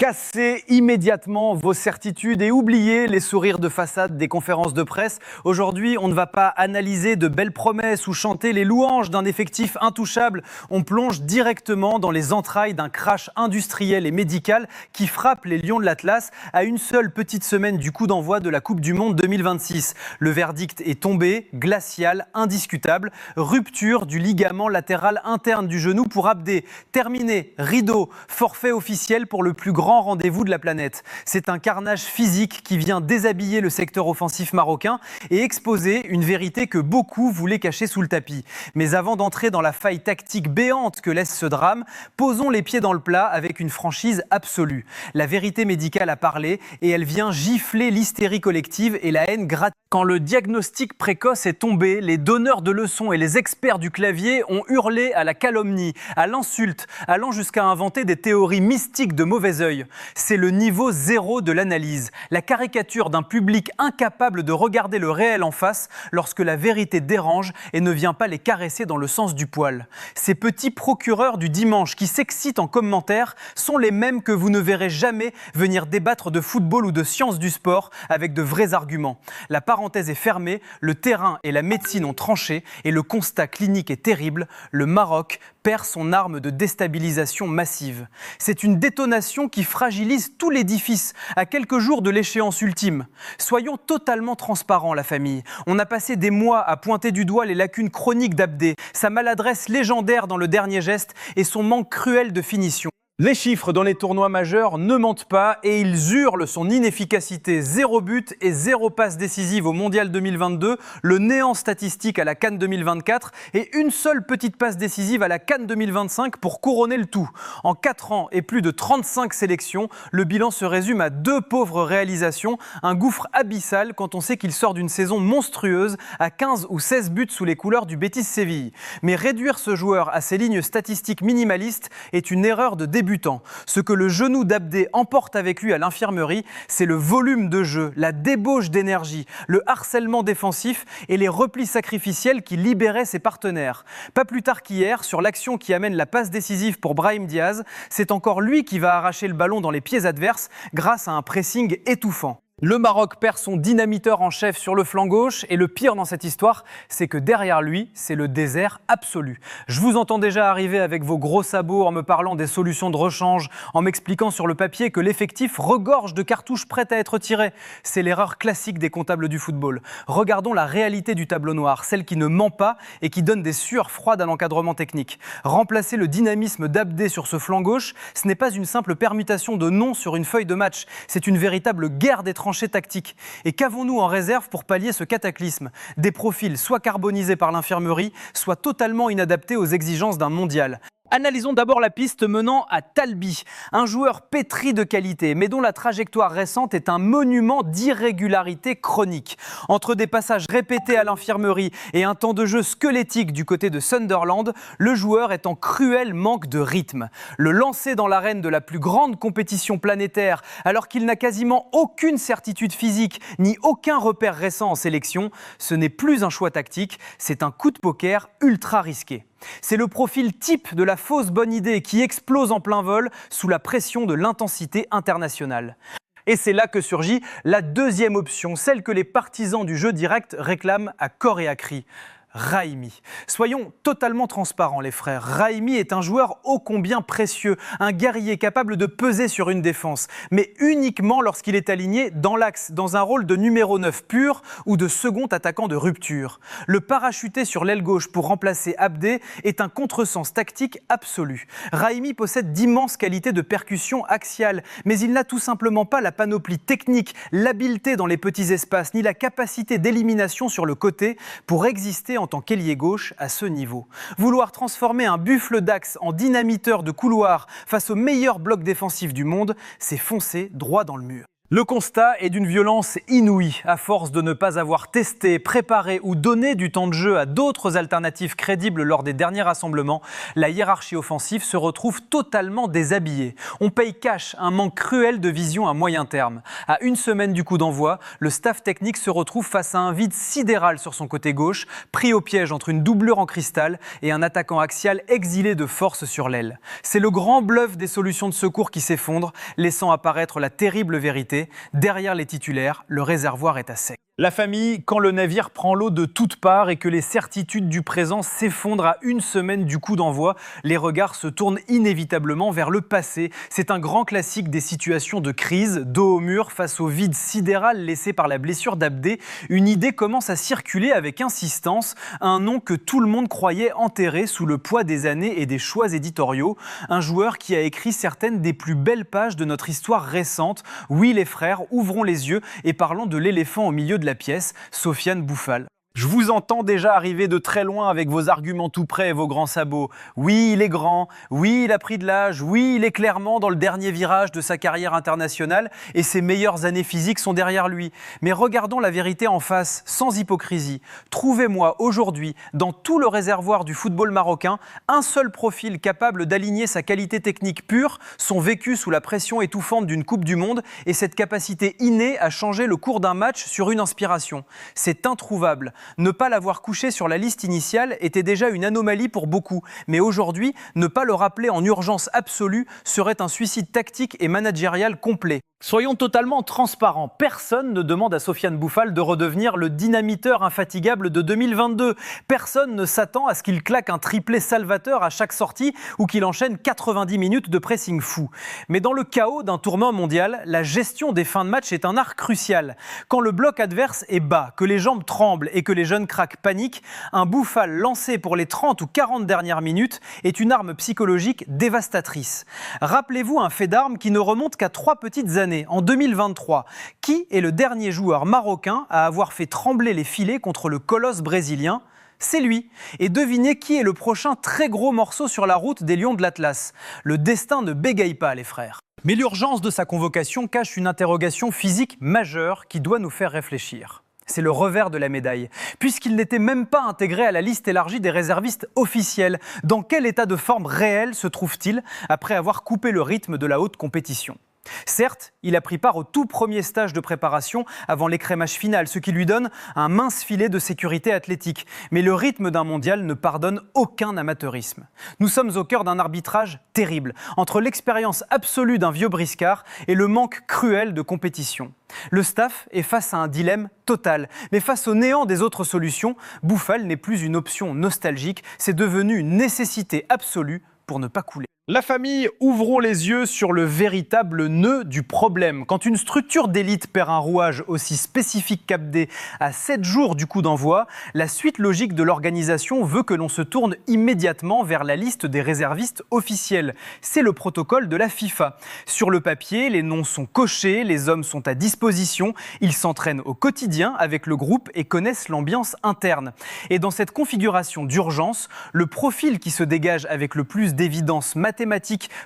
Cassez immédiatement vos certitudes et oubliez les sourires de façade des conférences de presse. Aujourd'hui, on ne va pas analyser de belles promesses ou chanter les louanges d'un effectif intouchable. On plonge directement dans les entrailles d'un crash industriel et médical qui frappe les Lions de l'Atlas à une seule petite semaine du coup d'envoi de la Coupe du Monde 2026. Le verdict est tombé, glacial, indiscutable. Rupture du ligament latéral interne du genou pour Abdé. Terminé, rideau, forfait officiel pour le plus grand rendez-vous de la planète. C'est un carnage physique qui vient déshabiller le secteur offensif marocain et exposer une vérité que beaucoup voulaient cacher sous le tapis. Mais avant d'entrer dans la faille tactique béante que laisse ce drame, posons les pieds dans le plat avec une franchise absolue. La vérité médicale a parlé et elle vient gifler l'hystérie collective et la haine gratuite. Quand le diagnostic précoce est tombé, les donneurs de leçons et les experts du clavier ont hurlé à la calomnie, à l'insulte, allant jusqu'à inventer des théories mystiques de mauvais œil. C'est le niveau zéro de l'analyse, la caricature d'un public incapable de regarder le réel en face lorsque la vérité dérange et ne vient pas les caresser dans le sens du poil. Ces petits procureurs du dimanche qui s'excitent en commentaire sont les mêmes que vous ne verrez jamais venir débattre de football ou de sciences du sport avec de vrais arguments. La parenthèse est fermée, le terrain et la médecine ont tranché et le constat clinique est terrible. Le Maroc perd son arme de déstabilisation massive. C'est une détonation qui fragilise tout l'édifice à quelques jours de l'échéance ultime. Soyons totalement transparents, la famille. On a passé des mois à pointer du doigt les lacunes chroniques d'Abdé, sa maladresse légendaire dans le dernier geste et son manque cruel de finition. Les chiffres dans les tournois majeurs ne mentent pas et ils hurlent son inefficacité. 0 but et 0 passe décisive au Mondial 2022, le néant statistique à la CAN 2024 et une seule petite passe décisive à la CAN 2025 pour couronner le tout. En 4 ans et plus de 35 sélections, le bilan se résume à 2 pauvres réalisations, un gouffre abyssal quand on sait qu'il sort d'une saison monstrueuse à 15 ou 16 buts sous les couleurs du Betis Séville. Mais réduire ce joueur à ses lignes statistiques minimalistes est une erreur de début. Ce que le genou d'Abdé emporte avec lui à l'infirmerie, c'est le volume de jeu, la débauche d'énergie, le harcèlement défensif et les replis sacrificiels qui libéraient ses partenaires. Pas plus tard qu'hier, sur l'action qui amène la passe décisive pour Brahim Diaz, c'est encore lui qui va arracher le ballon dans les pieds adverses grâce à un pressing étouffant. Le Maroc perd son dynamiteur en chef sur le flanc gauche et le pire dans cette histoire, c'est que derrière lui, c'est le désert absolu. Je vous entends déjà arriver avec vos gros sabots en me parlant des solutions de rechange, en m'expliquant sur le papier que l'effectif regorge de cartouches prêtes à être tirées. C'est l'erreur classique des comptables du football. Regardons la réalité du tableau noir, celle qui ne ment pas et qui donne des sueurs froides à l'encadrement technique. Remplacer le dynamisme d'Abdé sur ce flanc gauche, ce n'est pas une simple permutation de noms sur une feuille de match, c'est une véritable guerre des tranchées tactique. Et qu'avons-nous en réserve pour pallier ce cataclysme ? Des profils soit carbonisés par l'infirmerie, soit totalement inadaptés aux exigences d'un mondial. Analysons d'abord la piste menant à Talbi, un joueur pétri de qualité, mais dont la trajectoire récente est un monument d'irrégularité chronique. Entre des passages répétés à l'infirmerie et un temps de jeu squelettique du côté de Sunderland, le joueur est en cruel manque de rythme. Le lancer dans l'arène de la plus grande compétition planétaire, alors qu'il n'a quasiment aucune certitude physique ni aucun repère récent en sélection, ce n'est plus un choix tactique, c'est un coup de poker ultra risqué. C'est le profil type de la fausse bonne idée qui explose en plein vol sous la pression de l'intensité internationale. Et c'est là que surgit la deuxième option, celle que les partisans du jeu direct réclament à corps et à cri. Raimi. Soyons totalement transparents les frères, Raimi est un joueur ô combien précieux, un guerrier capable de peser sur une défense, mais uniquement lorsqu'il est aligné dans l'axe, dans un rôle de numéro 9 pur ou de second attaquant de rupture. Le parachuter sur l'aile gauche pour remplacer Abdé est un contresens tactique absolu. Raimi possède d'immenses qualités de percussion axiale, mais il n'a tout simplement pas la panoplie technique, l'habileté dans les petits espaces, ni la capacité d'élimination sur le côté pour exister en tant qu'ailier gauche à ce niveau. Vouloir transformer un buffle d'axe en dynamiteur de couloir face au meilleur bloc défensif du monde, c'est foncer droit dans le mur. Le constat est d'une violence inouïe. À force de ne pas avoir testé, préparé ou donné du temps de jeu à d'autres alternatives crédibles lors des derniers rassemblements, la hiérarchie offensive se retrouve totalement déshabillée. On paye cash un manque cruel de vision à moyen terme. À une semaine du coup d'envoi, le staff technique se retrouve face à un vide sidéral sur son côté gauche, pris au piège entre une doublure en cristal et un attaquant axial exilé de force sur l'aile. C'est le grand bluff des solutions de secours qui s'effondre, laissant apparaître la terrible vérité. Derrière les titulaires, le réservoir est à sec. La famille, quand le navire prend l'eau de toutes parts et que les certitudes du présent s'effondrent à une semaine du coup d'envoi, les regards se tournent inévitablement vers le passé. C'est un grand classique des situations de crise, dos au mur, face au vide sidéral laissé par la blessure d'Abdé. Une idée commence à circuler avec insistance, un nom que tout le monde croyait enterré sous le poids des années et des choix éditoriaux. Un joueur qui a écrit certaines des plus belles pages de notre histoire récente. Oui, les frères, ouvrons les yeux et parlons de l'éléphant au milieu de la pièce, Sofiane Bouffal. Je vous entends déjà arriver de très loin avec vos arguments tout prêts et vos grands sabots. Oui, il est grand, oui, il a pris de l'âge, oui, il est clairement dans le dernier virage de sa carrière internationale et ses meilleures années physiques sont derrière lui. Mais regardons la vérité en face, sans hypocrisie. Trouvez-moi aujourd'hui, dans tout le réservoir du football marocain, un seul profil capable d'aligner sa qualité technique pure, son vécu sous la pression étouffante d'une Coupe du Monde et cette capacité innée à changer le cours d'un match sur une inspiration. C'est introuvable. Ne pas l'avoir couché sur la liste initiale était déjà une anomalie pour beaucoup. Mais aujourd'hui, ne pas le rappeler en urgence absolue serait un suicide tactique et managérial complet. Soyons totalement transparents, personne ne demande à Sofiane Bouffal de redevenir le dynamiteur infatigable de 2022. Personne ne s'attend à ce qu'il claque un triplé salvateur à chaque sortie ou qu'il enchaîne 90 minutes de pressing fou. Mais dans le chaos d'un tournoi mondial, la gestion des fins de match est un art crucial. Quand le bloc adverse est bas, que les jambes tremblent et que les jeunes cracks paniquent, un Bouffal lancé pour les 30 ou 40 dernières minutes est une arme psychologique dévastatrice. Rappelez-vous un fait d'armes qui ne remonte qu'à 3 petites années. En 2023, qui est le dernier joueur marocain à avoir fait trembler les filets contre le colosse brésilien ? C'est lui. Et devinez qui est le prochain très gros morceau sur la route des Lions de l'Atlas. Le destin ne bégaye pas, les frères. Mais l'urgence de sa convocation cache une interrogation physique majeure qui doit nous faire réfléchir. C'est le revers de la médaille, puisqu'il n'était même pas intégré à la liste élargie des réservistes officiels. Dans quel état de forme réel se trouve-t-il après avoir coupé le rythme de la haute compétition ? Certes, il a pris part au tout premier stage de préparation avant l'écrémage final, ce qui lui donne un mince filet de sécurité athlétique. Mais le rythme d'un mondial ne pardonne aucun amateurisme. Nous sommes au cœur d'un arbitrage terrible, entre l'expérience absolue d'un vieux briscard et le manque cruel de compétition. Le staff est face à un dilemme total, mais face au néant des autres solutions, Bouffal n'est plus une option nostalgique, c'est devenu une nécessité absolue pour ne pas couler. La famille, ouvrons les yeux sur le véritable nœud du problème. Quand une structure d'élite perd un rouage aussi spécifique qu'Abdé à 7 jours du coup d'envoi, la suite logique de l'organisation veut que l'on se tourne immédiatement vers la liste des réservistes officiels. C'est le protocole de la FIFA. Sur le papier, les noms sont cochés, les hommes sont à disposition, ils s'entraînent au quotidien avec le groupe et connaissent l'ambiance interne. Et dans cette configuration d'urgence, le profil qui se dégage avec le plus d'évidence mathématique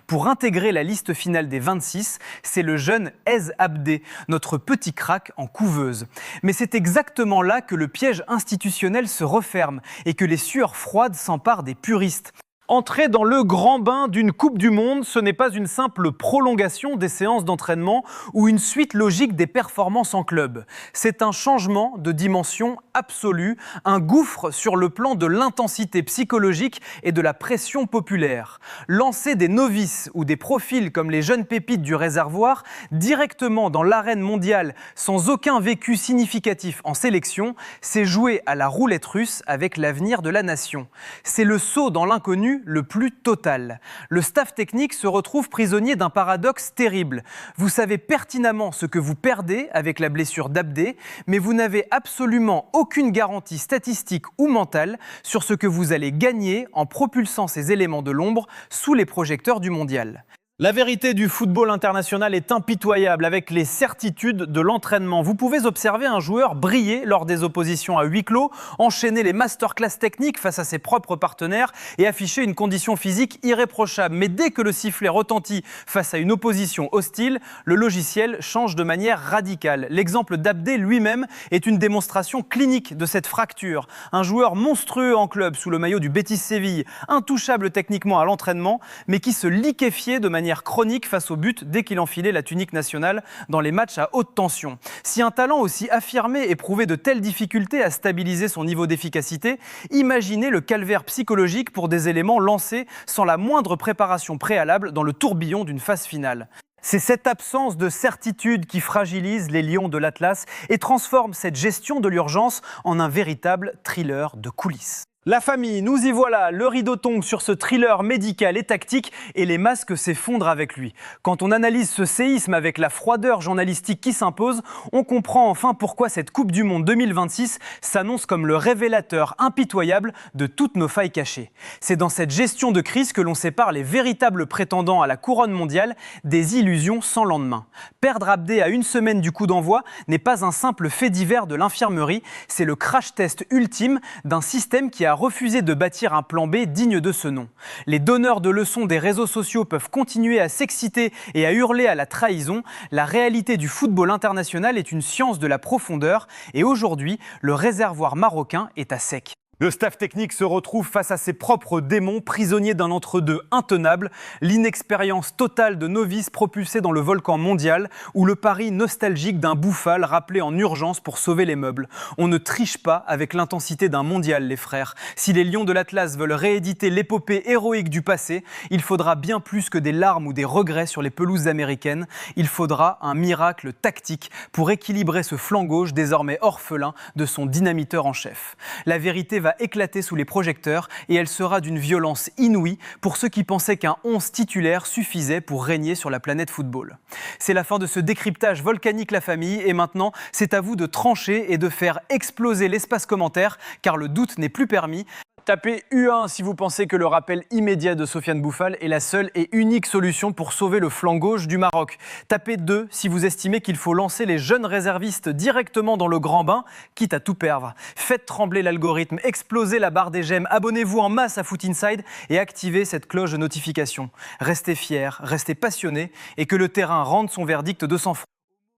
pour intégrer la liste finale des 26, c'est le jeune Ez Abdé, notre petit crack en couveuse. Mais c'est exactement là que le piège institutionnel se referme et que les sueurs froides s'emparent des puristes. Entrer dans le grand bain d'une Coupe du Monde, ce n'est pas une simple prolongation des séances d'entraînement ou une suite logique des performances en club. C'est un changement de dimension absolue, un gouffre sur le plan de l'intensité psychologique et de la pression populaire. Lancer des novices ou des profils comme les jeunes pépites du réservoir directement dans l'arène mondiale sans aucun vécu significatif en sélection, c'est jouer à la roulette russe avec l'avenir de la nation. C'est le saut dans l'inconnu le plus total. Le staff technique se retrouve prisonnier d'un paradoxe terrible. Vous savez pertinemment ce que vous perdez avec la blessure d'Abdé, mais vous n'avez absolument aucune garantie statistique ou mentale sur ce que vous allez gagner en propulsant ces éléments de l'ombre sous les projecteurs du mondial. La vérité du football international est impitoyable avec les certitudes de l'entraînement. Vous pouvez observer un joueur briller lors des oppositions à huis clos, enchaîner les masterclass techniques face à ses propres partenaires et afficher une condition physique irréprochable. Mais dès que le sifflet retentit face à une opposition hostile, le logiciel change de manière radicale. L'exemple d'Abdé lui-même est une démonstration clinique de cette fracture. Un joueur monstrueux en club sous le maillot du Betis Séville, intouchable techniquement à l'entraînement, mais qui se liquéfiait de manière chronique face au but dès qu'il enfilait la tunique nationale dans les matchs à haute tension. Si un talent aussi affirmé éprouvait de telles difficultés à stabiliser son niveau d'efficacité, imaginez le calvaire psychologique pour des éléments lancés sans la moindre préparation préalable dans le tourbillon d'une phase finale. C'est cette absence de certitude qui fragilise les Lions de l'Atlas et transforme cette gestion de l'urgence en un véritable thriller de coulisses. La famille, nous y voilà, le rideau tombe sur ce thriller médical et tactique et les masques s'effondrent avec lui. Quand on analyse ce séisme avec la froideur journalistique qui s'impose, on comprend enfin pourquoi cette Coupe du Monde 2026 s'annonce comme le révélateur impitoyable de toutes nos failles cachées. C'est dans cette gestion de crise que l'on sépare les véritables prétendants à la couronne mondiale des illusions sans lendemain. Perdre Abdé à une semaine du coup d'envoi n'est pas un simple fait divers de l'infirmerie, c'est le crash test ultime d'un système qui a refusé de bâtir un plan B digne de ce nom. Les donneurs de leçons des réseaux sociaux peuvent continuer à s'exciter et à hurler à la trahison. La réalité du football international est une science de la profondeur et aujourd'hui, le réservoir marocain est à sec. Le staff technique se retrouve face à ses propres démons, prisonniers d'un entre-deux intenable, l'inexpérience totale de novices propulsés dans le volcan mondial ou le pari nostalgique d'un Bouffal rappelé en urgence pour sauver les meubles. On ne triche pas avec l'intensité d'un mondial, les frères. Si les Lions de l'Atlas veulent rééditer l'épopée héroïque du passé, il faudra bien plus que des larmes ou des regrets sur les pelouses américaines. Il faudra un miracle tactique pour équilibrer ce flanc gauche désormais orphelin de son dynamiteur en chef. La vérité va éclater sous les projecteurs et elle sera d'une violence inouïe pour ceux qui pensaient qu'un 11 titulaire suffisait pour régner sur la planète football. C'est la fin de ce décryptage volcanique, la famille, et maintenant c'est à vous de trancher et de faire exploser l'espace commentaire car le doute n'est plus permis. Tapez U1 si vous pensez que le rappel immédiat de Sofiane Bouffal est la seule et unique solution pour sauver le flanc gauche du Maroc. Tapez 2 si vous estimez qu'il faut lancer les jeunes réservistes directement dans le grand bain, quitte à tout perdre. Faites trembler l'algorithme, explosez la barre des j'aime, abonnez-vous en masse à Foot Inside et activez cette cloche de notification. Restez fiers, restez passionnés et que le terrain rende son verdict de sang-froid.